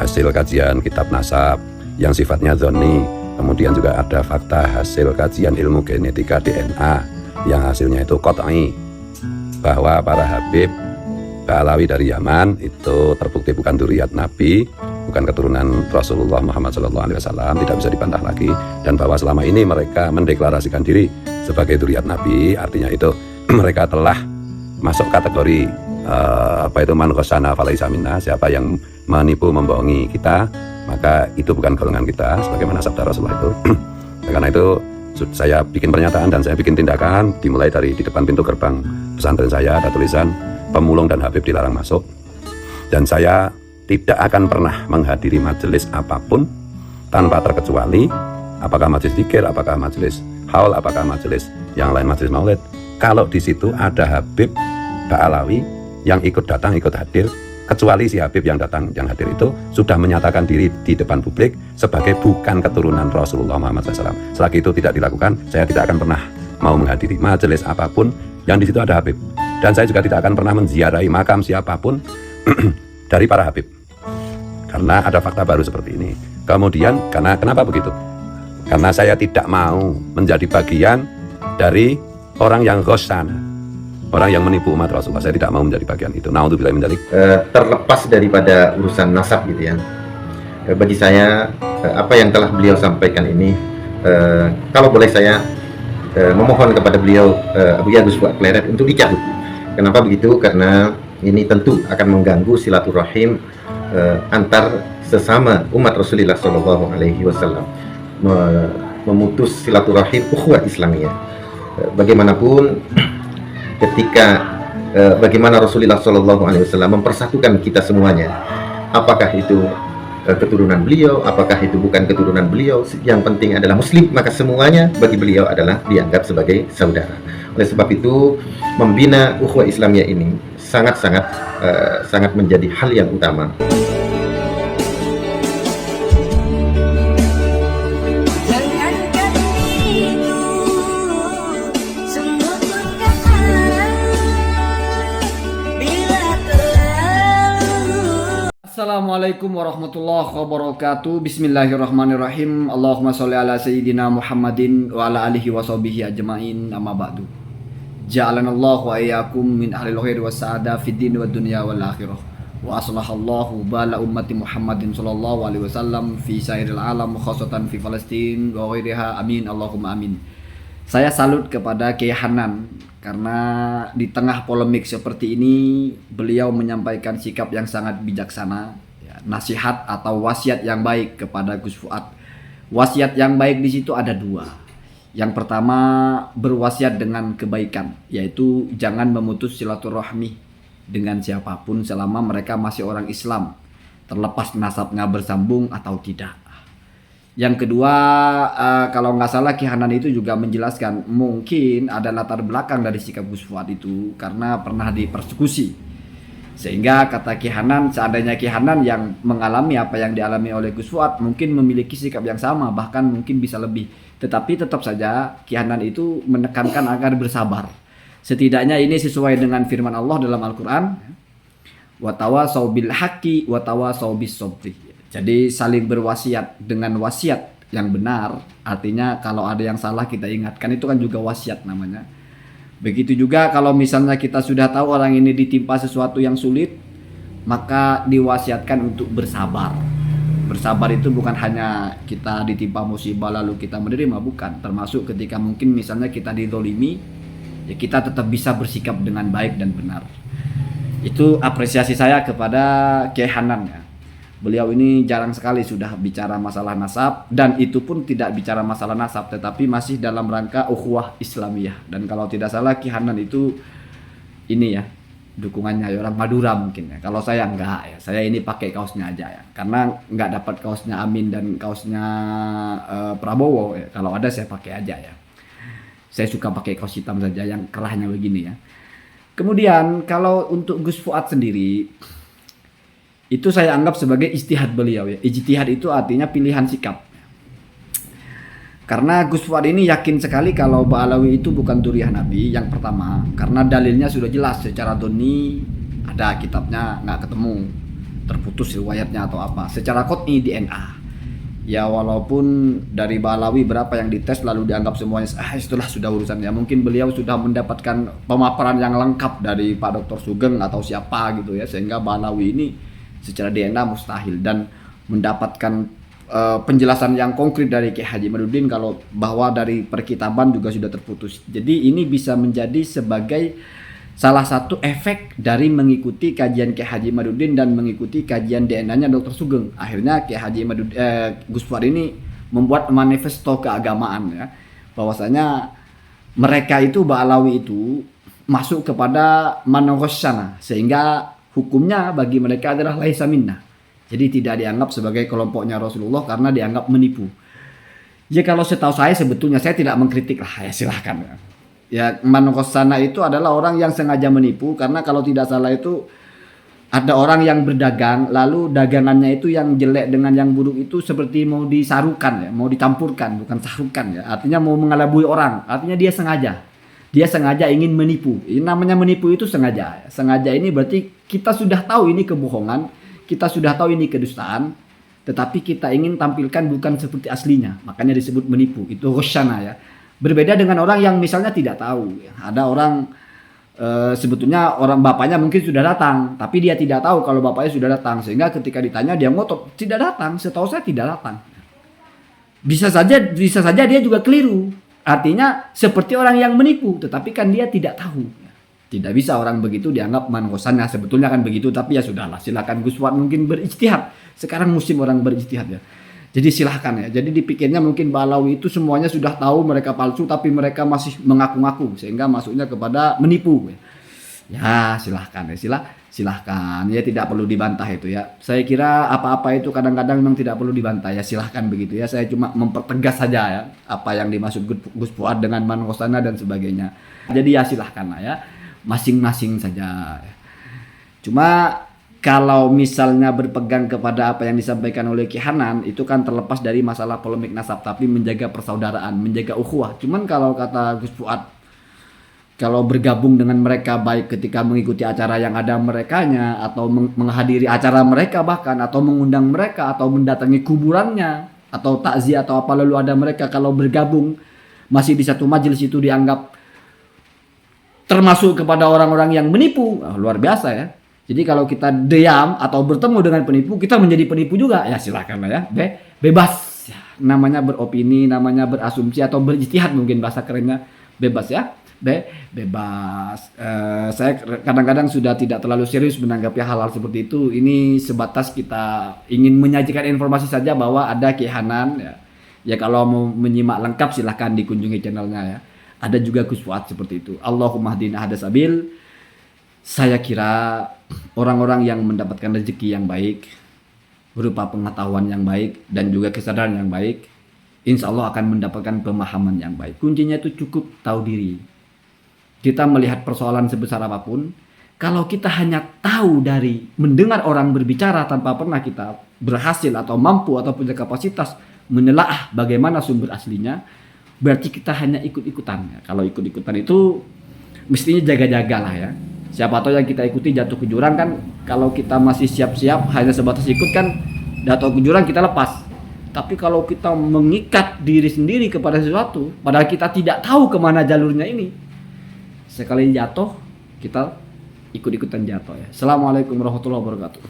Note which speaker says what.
Speaker 1: hasil kajian kitab nasab yang sifatnya dzonni, kemudian juga ada fakta hasil kajian ilmu genetika DNA yang hasilnya itu qat'i, bahwa para Habib Ba'alawi dari Yaman itu terbukti bukan dzurriyyat Nabi, bukan keturunan Rasulullah Muhammad SAW, tidak bisa dibantah lagi. Dan bahwa selama ini mereka mendeklarasikan diri sebagai dzurriyyat Nabi, artinya itu mereka telah masuk kategori man ghashana falaysa minna, siapa yang menipu membohongi kita maka itu bukan golongan kita, sebagaimana sabda Rasulullah itu. Karena itu saya bikin pernyataan dan saya bikin tindakan, dimulai dari di depan pintu gerbang pesantren saya ada tulisan pemulung dan Habib dilarang masuk, dan saya tidak akan pernah menghadiri majelis apapun tanpa terkecuali apakah majelis zikir, apakah majelis haul, apakah majelis yang lain, majelis maulid, kalau di situ ada Habib Ba'alawi yang ikut datang, ikut hadir, kecuali si Habib yang datang, yang hadir itu sudah menyatakan diri di depan publik sebagai bukan keturunan Rasulullah Muhammad SAW. Selagi itu tidak dilakukan, saya tidak akan pernah mau menghadiri majelis apapun yang di situ ada Habib. Dan saya juga tidak akan pernah menziarahi makam siapapun dari para Habib. Karena ada fakta baru seperti ini. Kemudian, kenapa begitu? Karena saya tidak mau menjadi bagian dari orang yang ghashana, orang yang menipu umat Rasulullah. Saya tidak mau menjadi bagian itu. Naudzubillah min dzalik.
Speaker 2: Terlepas daripada urusan nasab gitu ya, bagi saya apa yang telah beliau sampaikan ini, kalau boleh saya memohon kepada beliau, Abu Agus Fuad Kleret, untuk dicabut. Kenapa begitu? Karena ini tentu akan mengganggu silaturahim antar sesama umat Rasulullah Shallallahu Alaihi Wasallam, memutus silaturahim ukhuwah Islamiyah. Bagaimanapun, ketika bagaimana Rasulullah Shallallahu Alaihi Wasallam mempersatukan kita semuanya, apakah itu keturunan beliau, apakah itu bukan keturunan beliau, yang penting adalah Muslim, maka semuanya bagi beliau adalah dianggap sebagai saudara. Oleh sebab itu, membina ukhuwah Islamiyah ini sangat menjadi hal yang utama.
Speaker 3: Assalamualaikum warahmatullahi wabarakatuh. Bismillahirrahmanirrahim. Allahumma sholli ala sayyidina Muhammadin wa ala alihi wa sahbihi ajma'in, amma ba'du. Ja'alanallahu wa iyyakum min ahlil khair was sa'ada fid din wad dunya wal akhirah. Wa aslahallahu bala ummati Muhammadin sallallahu alaihi wasallam fi sairil alam, khassatan fi Palestin wa ghairiha. Amin Allahumma amin. Saya salut kepada Kiai Hanan karena di tengah polemik seperti ini beliau menyampaikan sikap yang sangat bijaksana, ya, nasihat atau wasiat yang baik kepada Gus Fuad. Wasiat yang baik di situ ada dua. Yang pertama, berwasiat dengan kebaikan, yaitu jangan memutus silaturahmi dengan siapapun selama mereka masih orang Islam, terlepas nasabnya bersambung atau tidak. Yang kedua, kalau nggak salah Ki Hanan itu juga menjelaskan mungkin ada latar belakang dari sikap Gus Fuad itu karena pernah dipersekusi, sehingga kata Ki Hanan, seandainya Ki Hanan yang mengalami apa yang dialami oleh Gus Fuad mungkin memiliki sikap yang sama, bahkan mungkin bisa lebih. Tetapi tetap saja Ki Hanan itu menekankan agar bersabar. Setidaknya ini sesuai dengan firman Allah dalam Al-Quran, wa tawasau bil haqqi wa tawasau bis sabri. Jadi saling berwasiat dengan wasiat yang benar. Artinya kalau ada yang salah kita ingatkan, itu kan juga wasiat namanya. Begitu juga kalau misalnya kita sudah tahu orang ini ditimpa sesuatu yang sulit, maka diwasiatkan untuk bersabar. Bersabar itu bukan hanya kita ditimpa musibah lalu kita menerima, bukan. Termasuk ketika mungkin misalnya kita dizolimi, ya kita tetap bisa bersikap dengan baik dan benar. Itu apresiasi saya kepada Kiai Hanan ya. Beliau ini jarang sekali sudah bicara masalah nasab, dan itu pun tidak bicara masalah nasab, tetapi masih dalam rangka ukhuwah Islamiyah. Dan kalau tidak salah Ki Hanan itu ini ya, dukungannya orang Madura mungkin ya. Kalau saya enggak ya, saya ini pakai kaosnya aja ya, karena enggak dapat kaosnya Amin dan kaosnya Prabowo ya. Kalau ada saya pakai aja ya. Saya suka pakai kaos hitam saja yang kerahnya begini ya. Kemudian kalau untuk Gus Fuad sendiri, itu saya anggap sebagai ijtihad beliau ya. Ijtihad itu artinya pilihan sikap. Karena Gus Fuad ini yakin sekali kalau Ba'alawi itu bukan dzurriyyah Nabi, yang pertama. Karena dalilnya sudah jelas secara dhonni, ada kitabnya nggak ketemu. terputus riwayatnya atau apa. Secara qot'i DNA. Ya walaupun dari Ba'alawi berapa yang dites lalu dianggap semuanya itulah sudah urusannya. Mungkin beliau sudah mendapatkan pemaparan yang lengkap dari Pak Dr. Sugeng atau siapa gitu ya, sehingga Ba'alawi ini secara DNA mustahil, dan mendapatkan penjelasan yang konkret dari Kiai Haji Imaduddin kalau bahwa dari perkitaban juga sudah terputus. Jadi ini bisa menjadi sebagai salah satu efek dari mengikuti kajian Kiai Haji Imaduddin dan mengikuti kajian DNA-nya Dr. Sugeng. Akhirnya Kiai Haji Imaduddin, Gus Fuad ini membuat manifesto keagamaan ya, bahwasanya mereka itu Ba'alawi itu masuk kepada manogosyana, sehingga hukumnya bagi mereka adalah laisa minnah. Jadi tidak dianggap sebagai kelompoknya Rasulullah karena dianggap menipu. Ya kalau setahu saya sebetulnya saya tidak mengkritik lah, ya silahkan ya. Ya manogosyana itu adalah orang yang sengaja menipu, karena kalau tidak salah itu ada orang yang berdagang lalu dagangannya itu yang jelek dengan yang buruk itu seperti mau disarukan ya, mau dicampurkan, bukan sarukan ya. Artinya mau mengelabui orang, artinya dia sengaja ingin menipu. Ini namanya menipu itu sengaja. Sengaja ini berarti kita sudah tahu ini kebohongan, kita sudah tahu ini kedustaan, tetapi kita ingin tampilkan bukan seperti aslinya. Makanya disebut menipu. Itu ghosyana ya. Berbeda dengan orang yang misalnya tidak tahu. Ada orang sebetulnya orang bapaknya mungkin sudah datang, tapi dia tidak tahu kalau bapaknya sudah datang, sehingga ketika ditanya dia ngotot tidak datang. Setahu saya tidak datang. Bisa saja dia juga keliru. Artinya seperti orang yang menipu, tetapi kan dia tidak tahu. Tidak bisa orang begitu dianggap manogosyana. Sebetulnya kan begitu, tapi ya sudahlah. Silakan Gus Fuad mungkin berijtihad. Sekarang musim orang berijtihad ya. Jadi silahkan ya. Jadi dipikirnya mungkin Ba'alawi itu semuanya sudah tahu mereka palsu, tapi mereka masih mengaku-ngaku, sehingga masuknya kepada menipu. Ya silahkan ya, silahkan ya, tidak perlu dibantah itu ya. Saya kira apa-apa itu kadang-kadang memang tidak perlu dibantah ya, silahkan begitu ya. Saya cuma mempertegas saja ya apa yang dimaksud Gus Fuad dengan manogosyana dan sebagainya. Jadi ya silahkan lah ya, masing-masing saja. Cuma kalau misalnya berpegang kepada apa yang disampaikan oleh Ki Hanan, itu kan terlepas dari masalah polemik nasab, tapi menjaga persaudaraan, menjaga ukhuwah. Cuman kalau kata Gus Fuad, kalau bergabung dengan mereka baik ketika mengikuti acara yang ada merekanya, atau menghadiri acara mereka bahkan, atau mengundang mereka, atau mendatangi kuburannya, atau takziah atau apa lalu ada mereka, kalau bergabung masih di satu majelis itu dianggap termasuk kepada orang-orang yang menipu. Luar biasa ya. Jadi kalau kita diam atau bertemu dengan penipu, kita menjadi penipu juga. Ya silakan lah ya, bebas. Ya, namanya beropini, namanya berasumsi atau berijtihad mungkin bahasa kerennya, bebas ya, bebas. Saya kadang-kadang sudah tidak terlalu serius menanggapi hal-hal seperti itu. Ini sebatas kita ingin menyajikan informasi saja bahwa ada Ki Hanan ya. Ya kalau mau menyimak lengkap silahkan dikunjungi channelnya ya. Ada juga Gus Fuad seperti itu. Allahumma hdina hadas sabil. Saya kira orang-orang yang mendapatkan rezeki yang baik berupa pengetahuan yang baik dan juga kesadaran yang baik, insya Allah akan mendapatkan pemahaman yang baik. Kuncinya itu cukup tahu diri. Kita melihat persoalan sebesar apapun, kalau kita hanya tahu dari mendengar orang berbicara tanpa pernah kita berhasil atau mampu atau punya kapasitas menelaah bagaimana sumber aslinya, berarti kita hanya ikut-ikutan. Kalau ikut-ikutan itu mestinya jaga-jagalah ya. Siapa tahu yang kita ikuti jatuh ke jurang kan, kalau kita masih siap-siap hanya sebatas ikut kan, jatuh ke jurang kita lepas. Tapi kalau kita mengikat diri sendiri kepada sesuatu, padahal kita tidak tahu kemana jalurnya ini, sekali jatuh kita ikut-ikutan jatuh ya. Assalamualaikum warahmatullahi wabarakatuh.